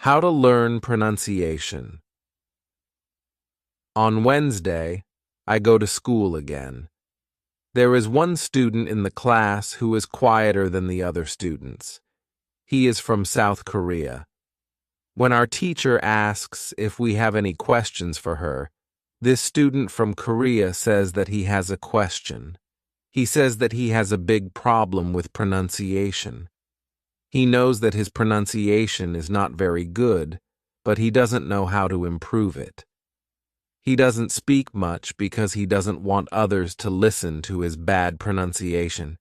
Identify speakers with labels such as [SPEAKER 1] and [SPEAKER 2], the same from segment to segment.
[SPEAKER 1] How to learn pronunciation. On Wednesday, I go to school again. There is one student in the class who is quieter than the other students. He is from South Korea. When our teacher asks if we have any questions for her, this student from Korea says that he has a question. He says that he has a big problem with pronunciation. He knows that his pronunciation is not very good, but he doesn't know how to improve it. He doesn't speak much because he doesn't want others to listen to his bad pronunciation.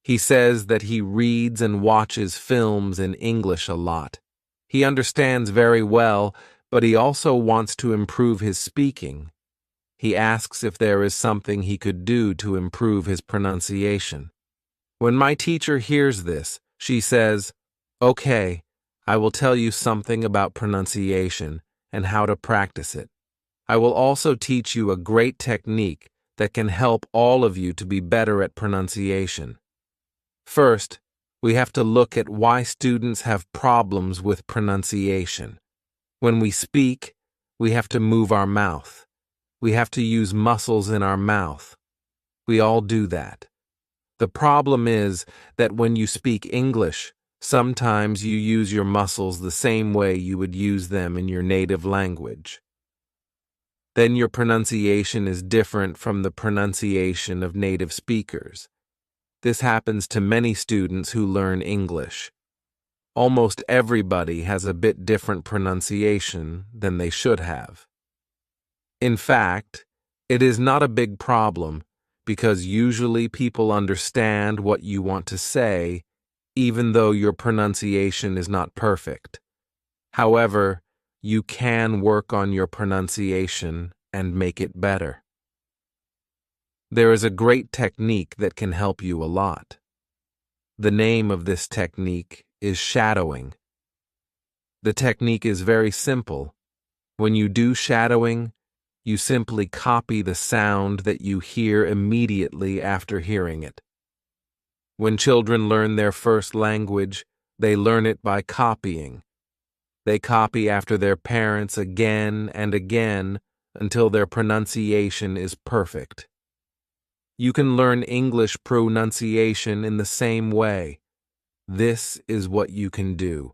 [SPEAKER 1] He says that he reads and watches films in English a lot. He understands very well, but he also wants to improve his speaking. He asks if there is something he could do to improve his pronunciation. When my teacher hears this, she says, "Okay, I will tell you something about pronunciation and how to practice it. I will also teach you a great technique that can help all of you to be better at pronunciation. First, we have to look at why students have problems with pronunciation. When we speak, we have to move our mouth. We have to use muscles in our mouth. We all do that. The problem is that when you speak English, sometimes you use your muscles the same way you would use them in your native language. Then your pronunciation is different from the pronunciation of native speakers. This happens to many students who learn English. Almost everybody has a bit different pronunciation than they should have. In fact, it is not a big problem because usually people understand what you want to say, even though your pronunciation is not perfect. However, you can work on your pronunciation and make it better. There is a great technique that can help you a lot. The name of this technique is shadowing. The technique is very simple. When you do shadowing, you simply copy the sound that you hear immediately after hearing it. When children learn their first language, they learn it by copying. They copy after their parents again and again until their pronunciation is perfect. You can learn English pronunciation in the same way. This is what you can do.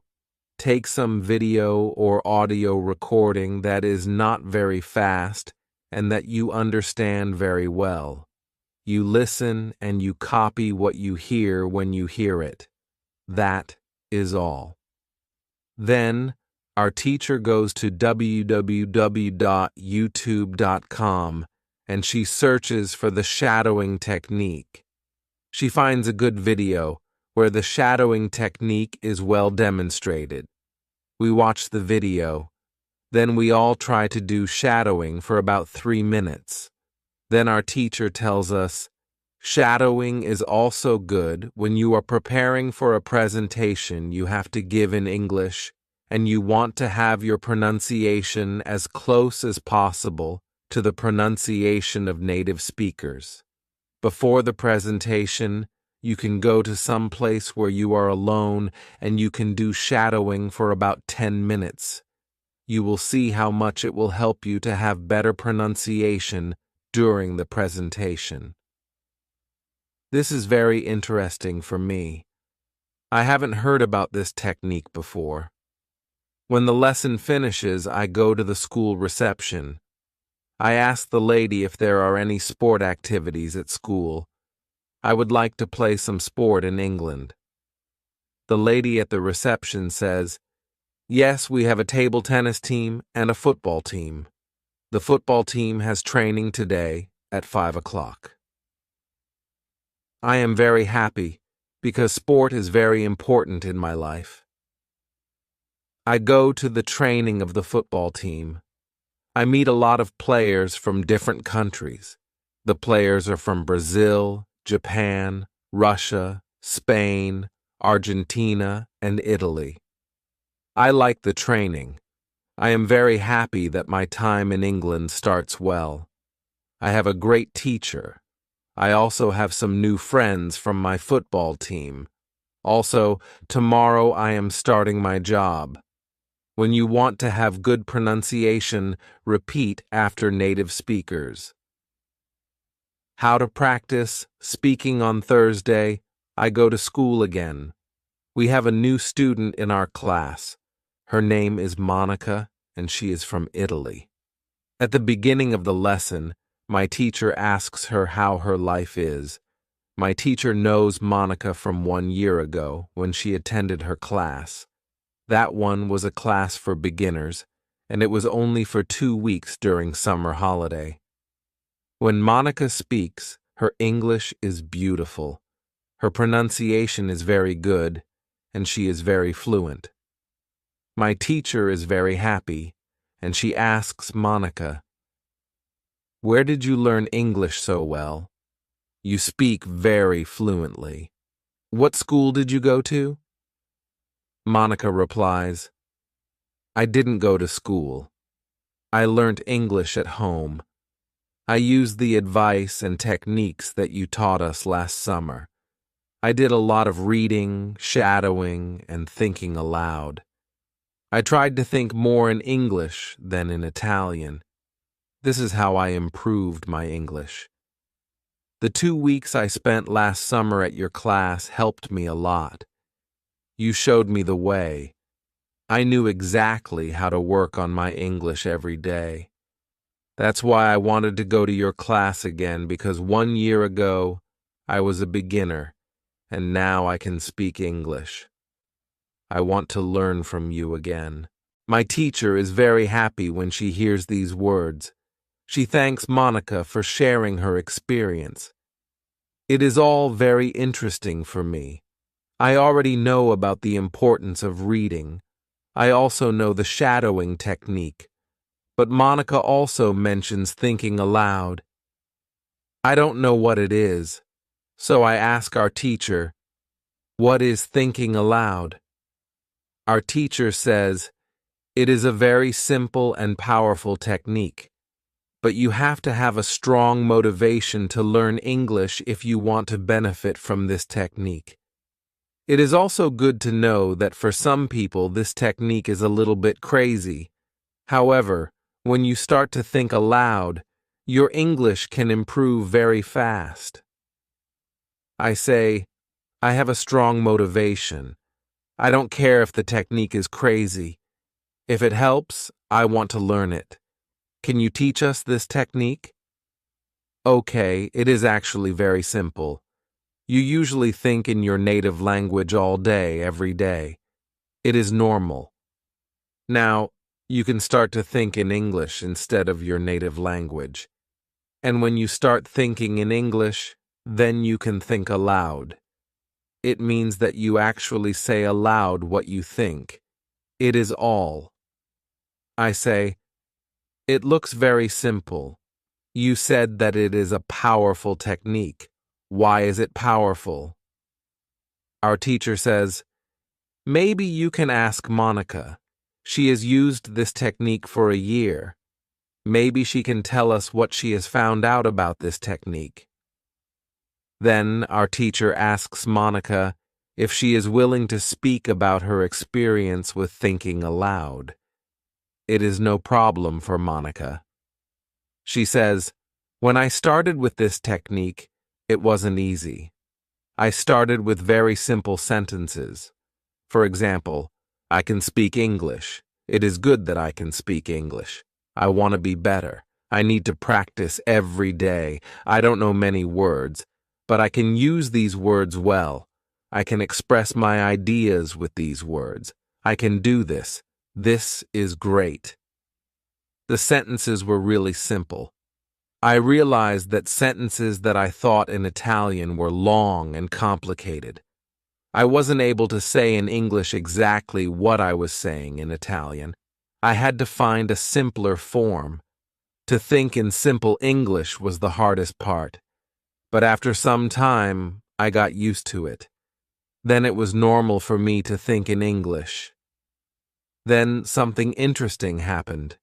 [SPEAKER 1] Take some video or audio recording that is not very fast and that you understand very well. You listen and you copy what you hear when you hear it. That is all. Then, our teacher goes to www.youtube.com and she searches for the shadowing technique. She finds a good video where the shadowing technique is well demonstrated. We watch the video. Then we all try to do shadowing for about 3 minutes. Then our teacher tells us, shadowing is also good when you are preparing for a presentation you have to give in English and you want to have your pronunciation as close as possible to the pronunciation of native speakers. Before the presentation, you can go to some place where you are alone and you can do shadowing for about 10 minutes. You will see how much it will help you to have better pronunciation during the presentation. This is very interesting for me. I haven't heard about this technique before. When the lesson finishes, I go to the school reception. I ask the lady if there are any sport activities at school. I would like to play some sport in England. The lady at the reception says, "Yes, we have a table tennis team and a football team. The football team has training today at 5 o'clock. I am very happy because sport is very important in my life. I go to the training of the football team. I meet a lot of players from different countries. The players are from Brazil, Japan, Russia, Spain, Argentina, and Italy. I like the training. I am very happy that my time in England starts well. I have a great teacher. I also have some new friends from my football team. Also, tomorrow I am starting my job. When you want to have good pronunciation, repeat after native speakers. How to practice speaking on Thursday. I go to school again. We have a new student in our class. Her name is Monica, and she is from Italy. At the beginning of the lesson, my teacher asks her how her life is. My teacher knows Monica from 1 year ago when she attended her class. That one was a class for beginners, and it was only for 2 weeks during summer holiday. When Monica speaks, her English is beautiful. Her pronunciation is very good, and she is very fluent. My teacher is very happy, and she asks Monica, "Where did you learn English so well? You speak very fluently. What school did you go to?" Monica replies, "I didn't go to school. I learnt English at home. I used the advice and techniques that you taught us last summer. I did a lot of reading, shadowing, and thinking aloud. I tried to think more in English than in Italian. This is how I improved my English. The 2 weeks I spent last summer at your class helped me a lot. You showed me the way. I knew exactly how to work on my English every day. That's why I wanted to go to your class again, because 1 year ago I was a beginner, and now I can speak English. I want to learn from you again." My teacher is very happy when she hears these words. She thanks Monica for sharing her experience. It is all very interesting for me. I already know about the importance of reading. I also know the shadowing technique. But Monica also mentions thinking aloud. I don't know what it is, so I ask our teacher, "What is thinking aloud?" Our teacher says, "It is a very simple and powerful technique, but you have to have a strong motivation to learn English if you want to benefit from this technique. It is also good to know that for some people this technique is a little bit crazy. However, when you start to think aloud, your English can improve very fast." I say, "I have a strong motivation. I don't care if the technique is crazy. If it helps, I want to learn it. Can you teach us this technique?" Okay, it is actually very simple. You usually think in your native language all day, every day. It is normal. Now, you can start to think in English instead of your native language. And when you start thinking in English, then you can think aloud. It means that you actually say aloud what you think. It is all. I say, "It looks very simple. You said that it is a powerful technique. Why is it powerful?" Our teacher says, "Maybe you can ask Monica. She has used this technique for a year. Maybe she can tell us what she has found out about this technique." Then our teacher asks Monica if she is willing to speak about her experience with thinking aloud. It is no problem for Monica. She says, "When I started with this technique, it wasn't easy. I started with very simple sentences. For example, I can speak English. It is good that I can speak English. I want to be better. I need to practice every day. I don't know many words, but I can use these words well. I can express my ideas with these words. I can do this. This is great." The sentences were really simple. I realized that sentences that I thought in Italian were long and complicated. I wasn't able to say in English exactly what I was saying in Italian. I had to find a simpler form. To think in simple English was the hardest part. But after some time, I got used to it. Then it was normal for me to think in English. Then something interesting happened.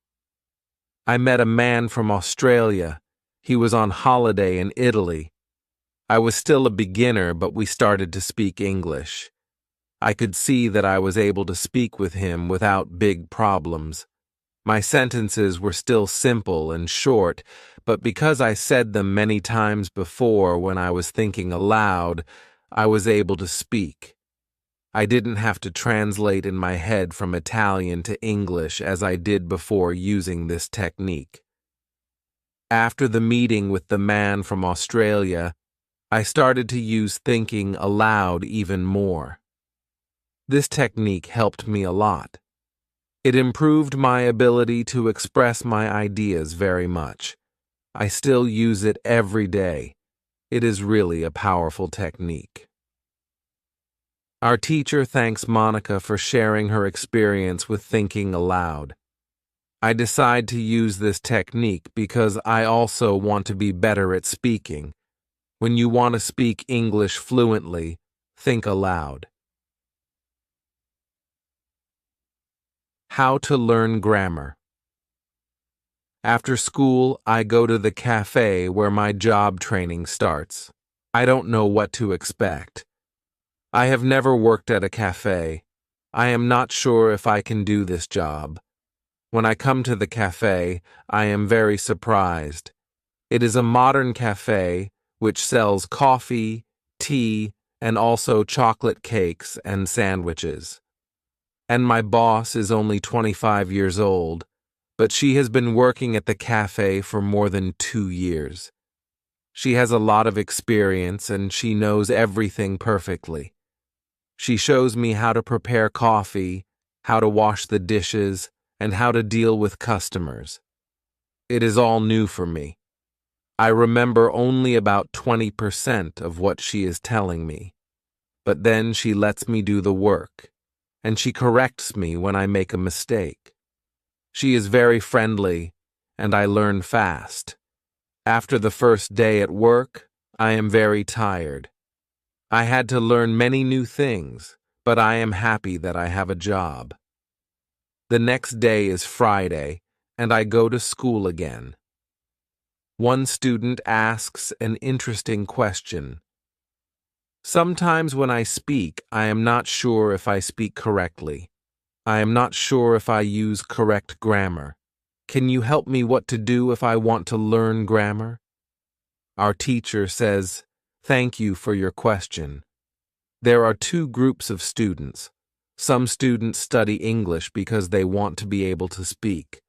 [SPEAKER 1] I met a man from Australia. He was on holiday in Italy. I was still a beginner, but we started to speak English. I could see that I was able to speak with him without big problems. My sentences were still simple and short, but because I said them many times before when I was thinking aloud, I was able to speak. I didn't have to translate in my head from Italian to English as I did before using this technique. After the meeting with the man from Australia, I started to use thinking aloud even more. This technique helped me a lot. It improved my ability to express my ideas very much. I still use it every day. It is really a powerful technique. Our teacher thanks Monica for sharing her experience with thinking aloud. I decide to use this technique because I also want to be better at speaking. When you want to speak English fluently, think aloud. How to learn grammar. After school, I go to the cafe where my job training starts. I don't know what to expect. I have never worked at a cafe. I am not sure if I can do this job. When I come to the cafe, I am very surprised. It is a modern cafe which sells coffee, tea, and also chocolate cakes and sandwiches. And my boss is only 25 years old, but she has been working at the cafe for more than 2 years. She has a lot of experience and she knows everything perfectly. She shows me how to prepare coffee, how to wash the dishes, and how to deal with customers. It is all new for me. I remember only about 20% of what she is telling me, but then she lets me do the work, and she corrects me when I make a mistake. She is very friendly, and I learn fast. After the first day at work, I am very tired. I had to learn many new things, but I am happy that I have a job. The next day is Friday, and I go to school again. One student asks an interesting question. Sometimes when I speak, I am not sure if I speak correctly. I am not sure if I use correct grammar. Can you help me what to do if I want to learn grammar? Our teacher says, "Thank you for your question." There are two groups of students. Some students study English because they want to be able to speak.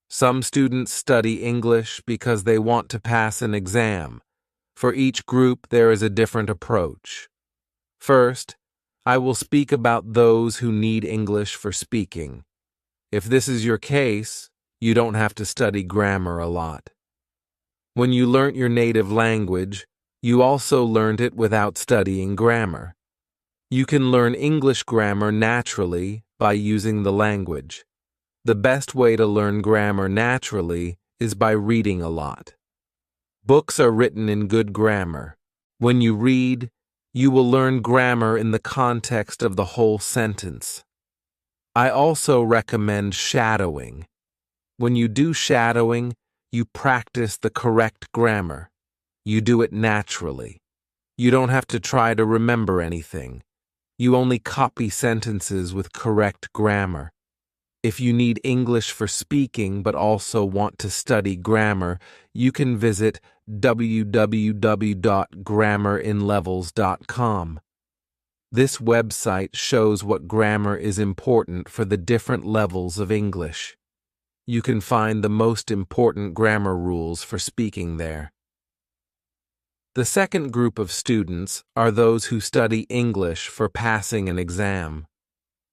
[SPEAKER 1] Some students study English because they want to pass an exam. For each group, there is a different approach. First, I will speak about those who need English for speaking. If this is your case, you don't have to study grammar a lot. When you learnt your native language, you also learned it without studying grammar. You can learn English grammar naturally by using the language. The best way to learn grammar naturally is by reading a lot. Books are written in good grammar. When you read, you will learn grammar in the context of the whole sentence. I also recommend shadowing. When you do shadowing, you practice the correct grammar. You do it naturally. You don't have to try to remember anything. You only copy sentences with correct grammar. If you need English for speaking but also want to study grammar, you can visit www.grammarinlevels.com. This website shows what grammar is important for the different levels of English. You can find the most important grammar rules for speaking there. The second group of students are those who study English for passing an exam.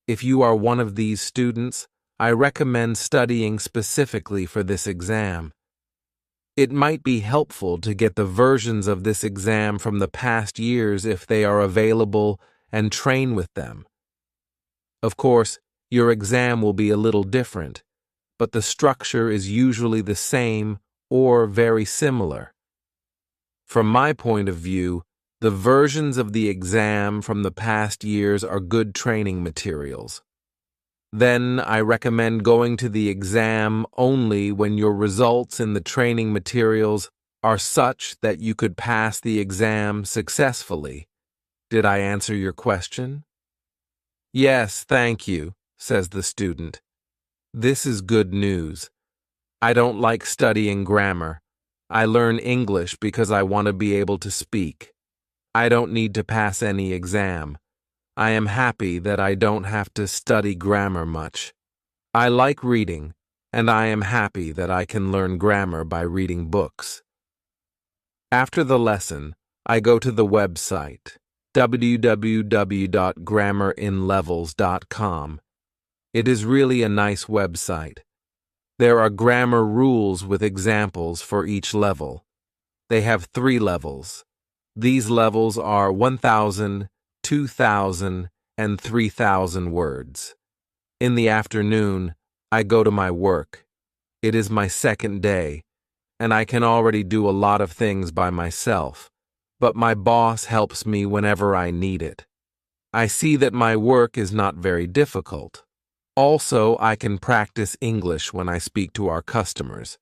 [SPEAKER 1] If you are one of these students, I recommend studying specifically for this exam. It might be helpful to get the versions of this exam from the past years if they are available and train with them. Of course, your exam will be a little different, but the structure is usually the same or very similar. From my point of view, the versions of the exam from the past years are good training materials. Then I recommend going to the exam only when your results in the training materials are such that you could pass the exam successfully. Did I answer your question? Yes, thank you, says the student. This is good news. I don't like studying grammar. I learn English because I want to be able to speak. I don't need to pass any exam. I am happy that I don't have to study grammar much. I like reading, and I am happy that I can learn grammar by reading books. After the lesson, I go to the website, www.grammerinlevels.com. It is really a nice website. There are grammar rules with examples for each level. They have 3 levels. These levels are 1,000, 2,000, and 3,000 words. In the afternoon, I go to my work. It is my second day, and I can already do a lot of things by myself, but my boss helps me whenever I need it. I see that my work is not very difficult. Also, I can practice English when I speak to our customers.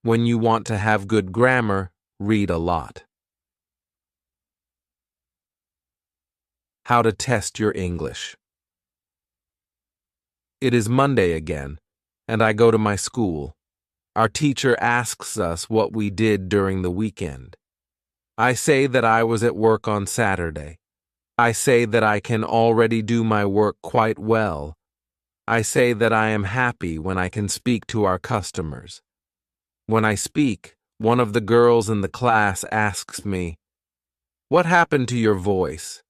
[SPEAKER 1] When you want to have good grammar, read a lot. How to test your English. It is Monday again, and I go to my school. Our teacher asks us what we did during the weekend. I say that I was at work on Saturday. I say that I can already do my work quite well. I say that I am happy when I can speak to our customers. When I speak, one of the girls in the class asks me, "What happened to your voice?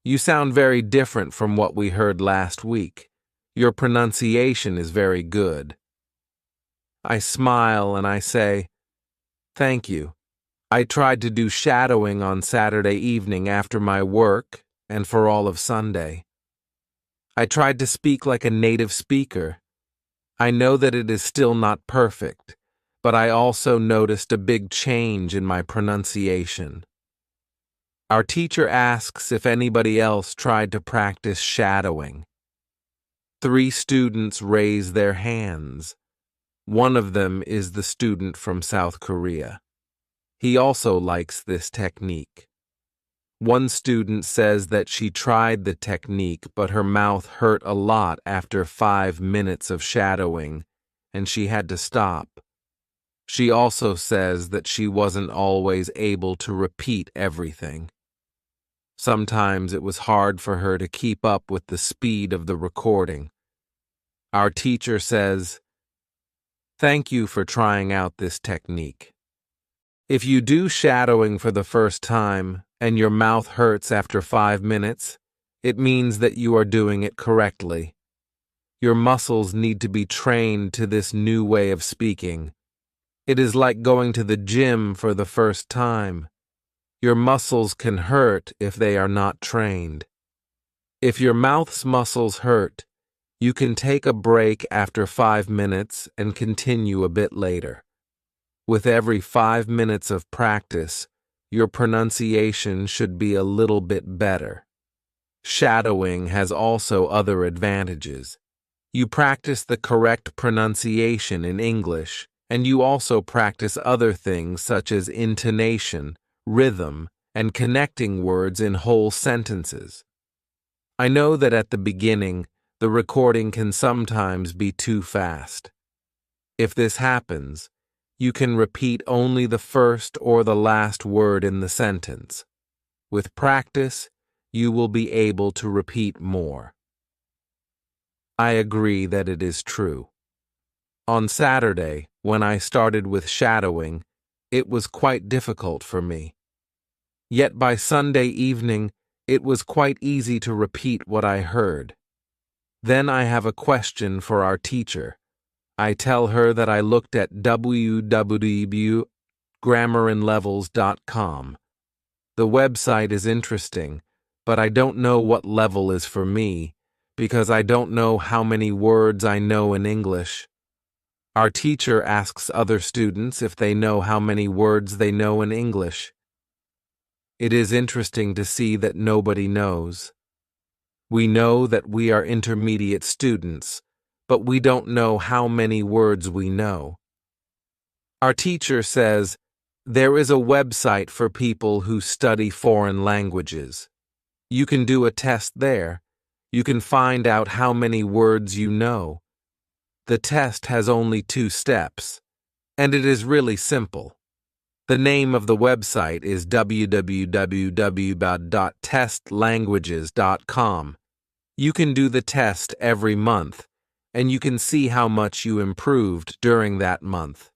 [SPEAKER 1] You sound very different from what we heard last week. Your pronunciation is very good." I smile and I say, "Thank you. I tried to do shadowing on Saturday evening after my work and for all of Sunday. I tried to speak like a native speaker. I know that it is still not perfect, but I also noticed a big change in my pronunciation." Our teacher asks if anybody else tried to practice shadowing. 3 students raise their hands. One of them is the student from South Korea. He also likes this technique. One student says that she tried the technique, but her mouth hurt a lot after 5 minutes of shadowing, and she had to stop. She also says that she wasn't always able to repeat everything. Sometimes it was hard for her to keep up with the speed of the recording. Our teacher says, "Thank you for trying out this technique. If you do shadowing for the first time and your mouth hurts after 5 minutes, it means that you are doing it correctly. Your muscles need to be trained to this new way of speaking. It is like going to the gym for the first time. Your muscles can hurt if they are not trained. If your mouth's muscles hurt, you can take a break after 5 minutes and continue a bit later. With every 5 minutes of practice, your pronunciation should be a little bit better." Shadowing has also other advantages. You practice the correct pronunciation in English, and you also practice other things such as intonation, rhythm, and connecting words in whole sentences. I know that at the beginning, the recording can sometimes be too fast. If this happens, you can repeat only the first or the last word in the sentence. With practice, you will be able to repeat more. I agree that it is true. On Saturday, when I started with shadowing, it was quite difficult for me. Yet by Sunday evening, it was quite easy to repeat what I heard. Then I have a question for our teacher. I tell her that I looked at www.grammerinlevels.com. The website is interesting, but I don't know what level is for me, because I don't know how many words I know in English. Our teacher asks other students if they know how many words they know in English. It is interesting to see that nobody knows. We know that we are intermediate students, but we don't know how many words we know. Our teacher says, "There is a website for people who study foreign languages. You can do a test there. You can find out how many words you know. The test has only 2 steps, and it is really simple. The name of the website is www.testlanguages.com. You can do the test every month, and you can see how much you improved during that month.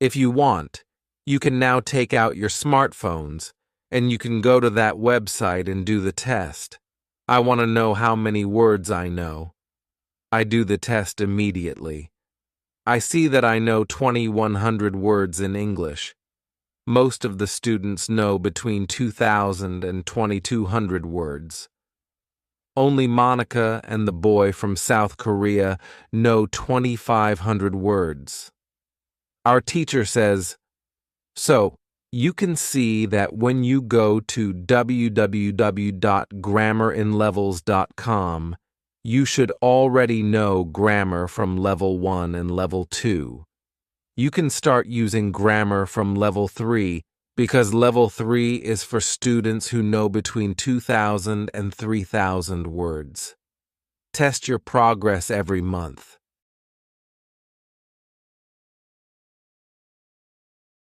[SPEAKER 1] If you want, you can now take out your smartphones, and you can go to that website and do the test. I want to know how many words I know. I do the test immediately. I see that I know 2,100 words in English. Most of the students know between 2,000 and 2,200 words. Only Monica and the boy from South Korea know 2,500 words. Our teacher says, so, you can see that when you go to www.grammarinlevels.com, you should already know grammar from level 1 and level 2. You can start using grammar from level 3 because level 3 is for students who know between 2,000 and 3,000 words. Test your progress every month.